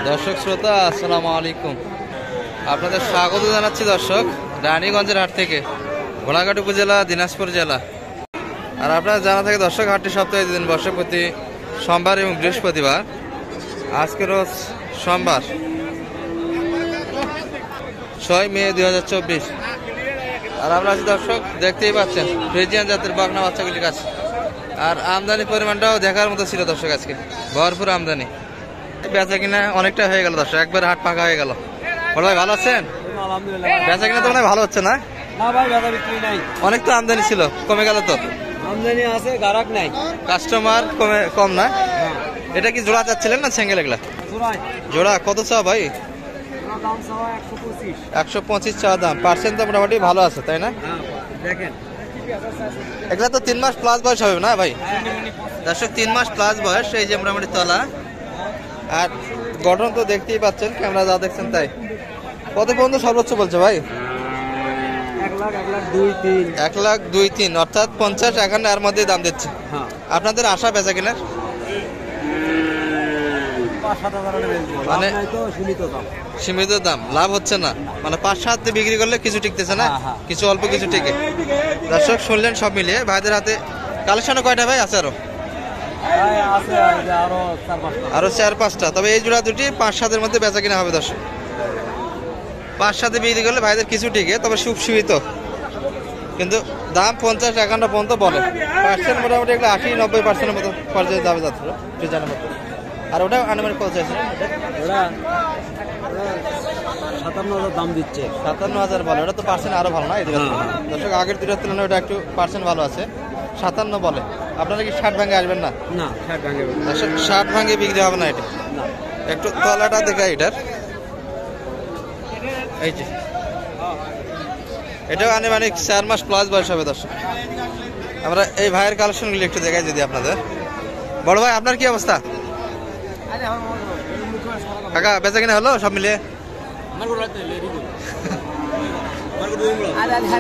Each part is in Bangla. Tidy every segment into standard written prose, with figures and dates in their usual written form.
দর্শক শ্রোতা আসসালামু আলাইকুম, আপনাদের স্বাগত জানাচ্ছি দর্শক রানীগঞ্জের হাট থেকে, ঘোড়াঘাট উপজেলা, দিনাজপুর জেলা। আর আপনারা জানা থাকে দর্শক, হাটটি সপ্তাহে দিন বসে প্রতি সোমবার এবং বৃহস্পতিবার। আজকে রোজ সোমবার 6 মে 2024। আর আমরা আছি দর্শক, দেখতেই পাচ্ছেন ফ্রিজিয়ান জাতের বকনা বাচ্চাগুলির কাছে। আর আমদানি পরিমাণটাও দেখার মতো ছিল দর্শক, আজকে ভরপুর আমদানি। বেচা কিনা অনেকটা হয়ে গেল দর্শক, একবার হাট ফাঁকা হয়ে গেল। বড় ভাই ভালো আছেন? বেচা কিনা তো মনে হয় ভালো হচ্ছে না? অনেক তো আমদানি ছিল, কমে গেল তো। আমদানি আছে, গ্রাহক নাই, কাস্টমার কম না? এটা কি জোড়া চাচ্ছিলেন না সিঙ্গেল? এগুলা জোড়া কত চাও ভাই? 125 চাওয়া দাম। পার্সেন্ট তো মোটামুটি ভালো আছে, তাই না? দেখেন এগুলা তো 3 মাস প্লাস বয়স হবে না ভাই? দর্শক 3 মাস প্লাস বয়স, এই যে মোটামুটি তলা। আর গঠন তো দেখতেই পাচ্ছেন, ক্যামেরা যা দেখছেন তাই। কত পর্যন্ত সর্বোচ্চ বলছে ভাই? 1,02,3 অর্থাৎ 50-51 এর মধ্যে দাম দিচ্ছে। আপনাদের আশা বেচা কিনার মানে সীমিত দাম, লাভ হচ্ছে না, মানে 5-7 দিয়ে বিক্রি করলে কিছু টিকতেছে না, কিছু অল্প কিছু টিকে। দর্শক শুনলেন সব মিলিয়ে ভাইদের হাতে কালেকশন কয়টা ভাই আছে? আরো 4-5টা। তবে এই জোড়া দুটি 5-7 মধ্যে বেচা কিনা হবে দর্শক। 5-7 বিক্রি করলে ভাইদের কিছু টিকে, তবে খুব সীমিত, কিন্তু দাম 50-51 পর্যন্ত বলে। পার্সেন্ট মোটামুটি একটা 80-90% মতো পর্যায়ে যাবে যাচ্ছে ফ্রিজানের মতো। আর ওটা আনুমানিক কত চাইছিলেন? ওটা 57,000 দাম দিচ্ছে। 57,000 বলে। ওটা তো পার্সেন্ট আরো ভালো না এই দুটো দর্শক, আগের দুটোর তুলনায় ওটা একটু পার্সেন্ট ভালো আছে। 57 বলে। আপনারা কি 60 ভাঙে আসবেন না? না, 60 ভাঙে দর্শক 60 ভাঙে বিক্রি হবে না এটা। একটু তলাটা দেখাই এটার, এই যে এটাও আনুমানিক 4 মাস প্লাস বয়স হবে দর্শক। আমরা এই ভাইয়ের কালেকশনগুলি একটু দেখাই যদি আপনাদের। বড় ভাই আপনার কি অবস্থা? কাকা বেচা কিনা হলো সব মিলিয়ে?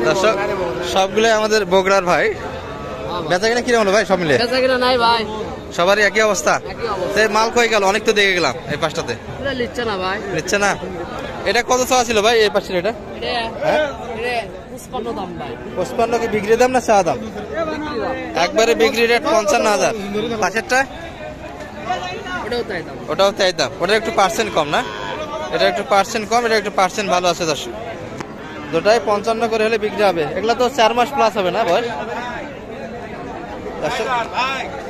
দর্শক সবগুলো আমাদের বগুড়ার ভাই। বেচা কিনা কিরকম হলো ভাই সব মিলিয়ে? বেচা কিনা নাই ভাই, সবারই একই অবস্থা। মাল কই গেল? অনেক তো দেখে গেলাম এই পাশটাতে। নিচ্ছে না ভাই, নিচ্ছে না। এটা কত চাওয়া ছিল ভাই এই পাশের? এটা 55 দাম ভাই। 55 কি বিক্রি দাম না চাওয়া দাম? একবারে বিক্রি রেট 55,000। পাশেরটা ওটাও তাই দাম। ওটা একটু পার্সেন্ট কম না? এটা একটু পার্সেন্ট কম, এটা একটু পার্সেন্ট ভালো আছে দর্শক। দুটাই 55 করে হলে বিক্রি হবে। এগুলা তো 4 মাস প্লাস হবে না বয়স?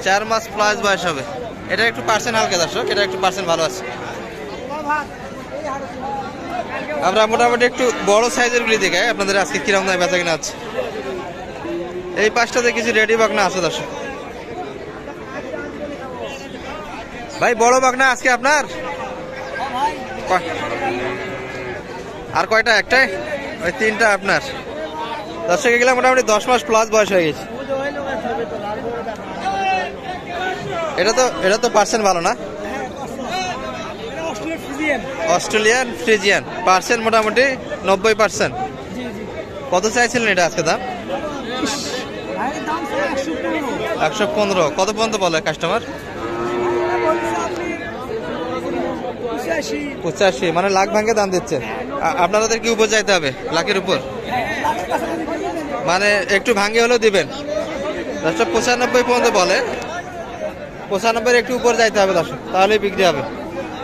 4 মাস প্লাস বয়স হবে। এটা একটু পার্সেন্ট হালকা দর্শক, এটা একটু পার্সেন্ট ভালো আছে। আমরা মোটামুটি একটু বড় সাইজের গুলি দেখাই আপনাদের আজকে কিরকম দামে বেচা কিনা আছে। এই পাশটাতে কিছু রেডি বাগনা আছে দর্শক। ভাই বড় বাগনা আজকে আপনার আর কয়টা? একটাই? ওই 3টা আপনার দর্শক। এগুলো মোটামুটি 10 মাস প্লাস বয়স হয়ে গেছে। এটা তো পার্সেন্ট ভালো না? অস্ট্রেলিয়ান ফ্রিজিয়ান, পার্সেন্ট মোটামুটি 90%। কত চাইছিলেন এটা আজকে দাম? 115। কত পর্যন্ত বলে কাস্টমার? 85, মানে লাখ ভাঙে দাম দিচ্ছে। আপনাদের কি উপর যাইতে হবে? লাখের উপর, মানে একটু ভাঙে হলেও দিবেন দর্শক। 95 পর্যন্ত বলে, 95 একটু উপর যাইতে হবে দর্শক, তাহলে বিক্রি হবে।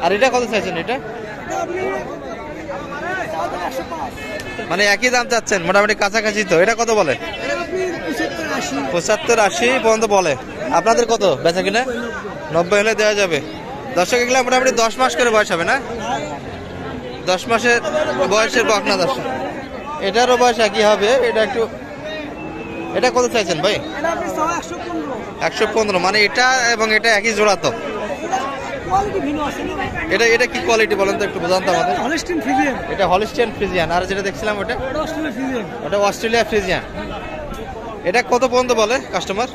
আর এটা কত চাইছেন? এটা মানে একই দাম চাচ্ছেন মোটামুটি কাছাকাছি তো। এটা কত বলে? 75-80 পর্যন্ত বলে। আপনাদের কত বেচা কিনা? 90 হলে দেওয়া যাবে দর্শক। এগুলো মোটামুটি 10 মাস করে বয়স হবে না? 10 মাসের বয়সের বকনা দর্শক। এটারও বয়স একই হবে। এটা কত চাইছেন ভাই? 115, মানে এটা এবং এটা একই জোড়া তো। এটা কি কোয়ালিটি বলেন তো একটু বোঝান তো আমাদের। এটা হলিস্টিয়ান ফ্রিজিয়ান। আর যেটা দেখছিলাম ওটা অস্ট্রেলিয়া ফ্রিজিয়ান। এটা কত পর্যন্ত বলে কাস্টমার?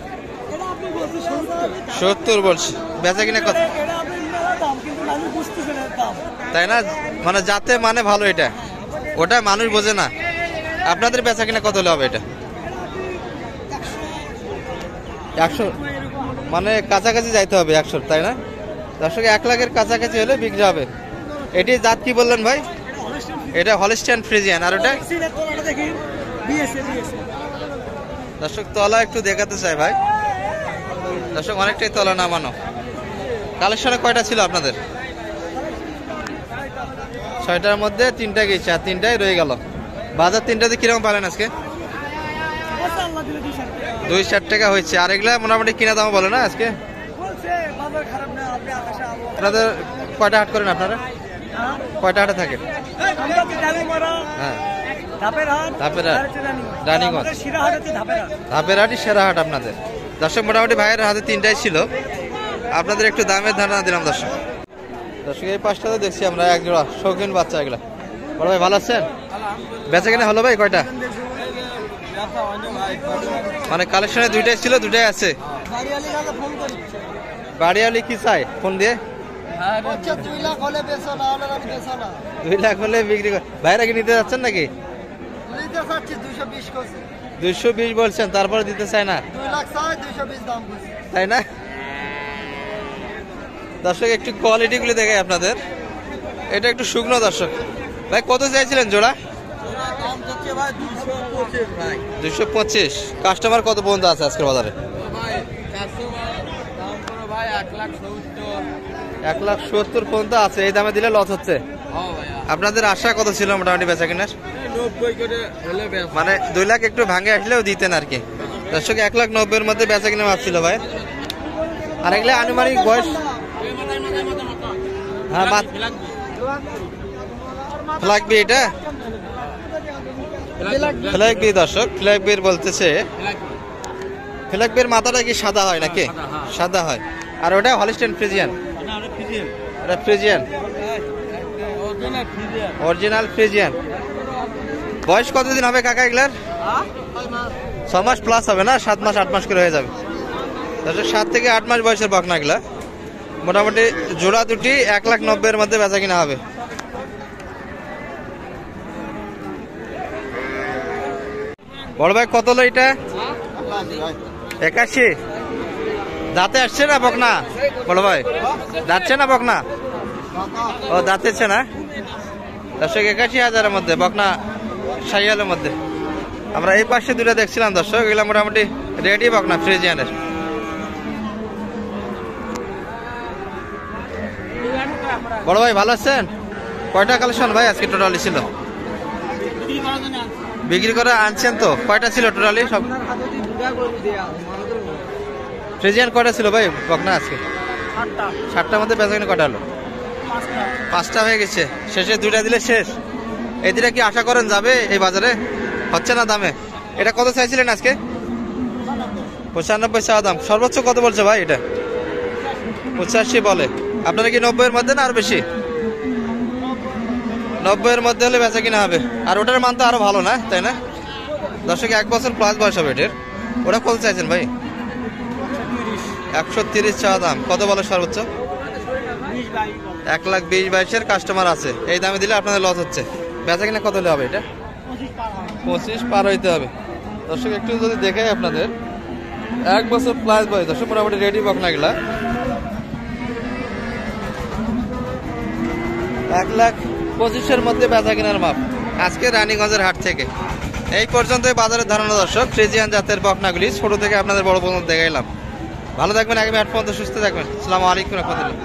70 বলছে। বেচা কিনা কত? তাই না, মানে যাতে মানে ভালো। এটা ওটা মানুষ বোঝে না। আপনাদের বেচা কিনা কত হলে হবে? এটা 100, মানে কাছাকাছি যাইতে হবে 100, তাই না? দর্শক 1 লাখের কাছাকাছি হলে বিক্রি হবে। এটি জাত কি বললেন ভাই? এটা হলিস্টিয়ান ফ্রিজিয়ান। আর ওটা দর্শক তলা একটু দেখাতে চাই ভাই। দর্শক অনেকটাই তলা নামানো। কালেকশনে কয়টা ছিল আপনাদের? 6টার মধ্যে 3টা গেছে, আর 3টাই রয়ে গেল। বাজার 3টাতে কিরকম পালেন আজকে? 260 টাকা হয়েছে। আর এগুলা মোটামুটি কিনা দাম বলে না আজকে? আপনাদের কয়টা হাট করেন আপনারা? কয়টা হাটে থাকেন? হ্যাঁ, ধাপের হাট, রানীগঞ্জ, ধাপের হাটই সেরা হাট আপনাদের। দর্শক মোটামুটি ভাইয়ের হাতে 3টাই ছিল। আপনাদের একটু দামের ধারণা দিলাম দর্শক। দর্শক এই পাঁচটাতে দেখছি আমরা এক জোড়া শৌখিন বাচ্চা। এগুলা বড় ভাই ভালো আছেন? বেচা কিনা হলো ভাই কয়টা? মানে কালেকশনে 2টাই ছিল, 2টাই আছে। বাড়িয়ালি কি চাই ফোন দিয়ে? 2 লাখ হলে বিক্রি কর। ভাইরা কি নিতে যাচ্ছেন নাকি? 220 বলছেন, তারপরে দিতে চায় না, তাই না? দর্শক একটু কোয়ালিটি গুলি দেখাই আপনাদের। এটা একটু শুকনো দর্শক। ভাই কত চাইছিলেন জোড়া? 225। কাস্টমার কত পর্যন্ত আছে আজকের বাজারে? 1,70,000 পর্যন্ত আছে। এই দামে দিলে লস হচ্ছে। আপনাদের আশা কত ছিল মোটামুটি বেচা কিনার? মানে 2 লাখ একটু ভাঙে আসলেও দিতেন আর কি। দর্শক 1,90,000-এর মধ্যে বেচা কিনা ভাবছিল ভাই। আর এগুলো আনুমানিক বয়স? হ্যাঁ, ফ্ল্যাগবি। এটা ফ্ল্যাগবি দর্শক, ফ্ল্যাগবির বলতেছে। ফ্ল্যাগবির মাথাটা কি সাদা হয় নাকি? সাদা হয়। আর ওটা হলিস্টিয়ান ফ্রিজিয়ান? এটা ফ্রিজিয়ান, অরিজিনাল ফ্রিজিয়ান। বয়স কতদিন হবে কাকা এগুলার? 6 মাস প্লাস হবে না? 7 মাস 8 মাস করে হয়ে যাবে। 7 থেকে 8 মাস বয়সের বকনা এগুলা। মোটামুটি জোড়া দুটি 1,90,000-এর মধ্যে বেচা কিনা হবে। বড় ভাই কত হলো এটা? 81। দাঁতে আসছে না বকনা? বড় ভাই দাঁতছে না বকনা? ও দাঁতেছে না। দর্শক 81,000-এর মধ্যে বকনা, শাহিওয়ালের মধ্যে। আমরা এই পাশে 2টা দেখছিলাম দর্শক। এগুলো মোটামুটি রেডি বকনা ফ্রিজিয়ানের। বড় ভাই ভালো আছেন? কয়টা কালেকশন ভাই আজকে টোটালি ছিল? বিক্রি করে আনছেন তো? কয়টা ছিল টোটালি সব? ফ্রিজিয়ান কয়টা ছিল ভাই বকনা আজকে? 7টার মধ্যে বেচা কিনা কয়টা হলো? 5টা হয়ে গেছে। শেষে 2টা দিলে শেষ। এই 2টা কি আশা করেন যাবে এই বাজারে? হচ্ছে না দামে। এটা কত চাইছিলেন আজকে? 95 চাওয়া দাম। সর্বোচ্চ কত বলছে ভাই এটা? 85 বলে। আপনারা কি 90-এর মধ্যে না আর বেশি? 90-এর মধ্যে হলে বেচা কিনা হবে। আর ওটার মান তো আরো ভালো না, তাই না? দর্শক 1 বছর প্লাস বয়স হবে এটার। ওটা কত চাইছেন ভাই? 130 চাওয়া দাম। কত বলে সর্বোচ্চ? 1,20,22-এর কাস্টমার আছে। এই দামে দিলে আপনাদের লস হচ্ছে। বেচা কিনা কত হলে হবে এটা? 25 পার হইতে হবে। দর্শক একটু যদি দেখাই আপনাদের, 1 বছর প্লাস বয়স দর্শক, মোটামুটি রেডি বকনা এগুলা। 1,25,000-এর মধ্যে বেচা কিনার মাপ আজকে রানীগঞ্জের হাট থেকে। এই পর্যন্তই বাজারের ধারণা দর্শক। ফ্রিজিয়ান জাতের বকনাগুলি ছোট থেকে আপনাদের বড় পর্যন্ত দেখাইলাম। ভালো থাকবেন, আগামী 8 পর্যন্ত সুস্থ থাকবেন। আসসালামু আলাইকুম রহমতুল্লাহ।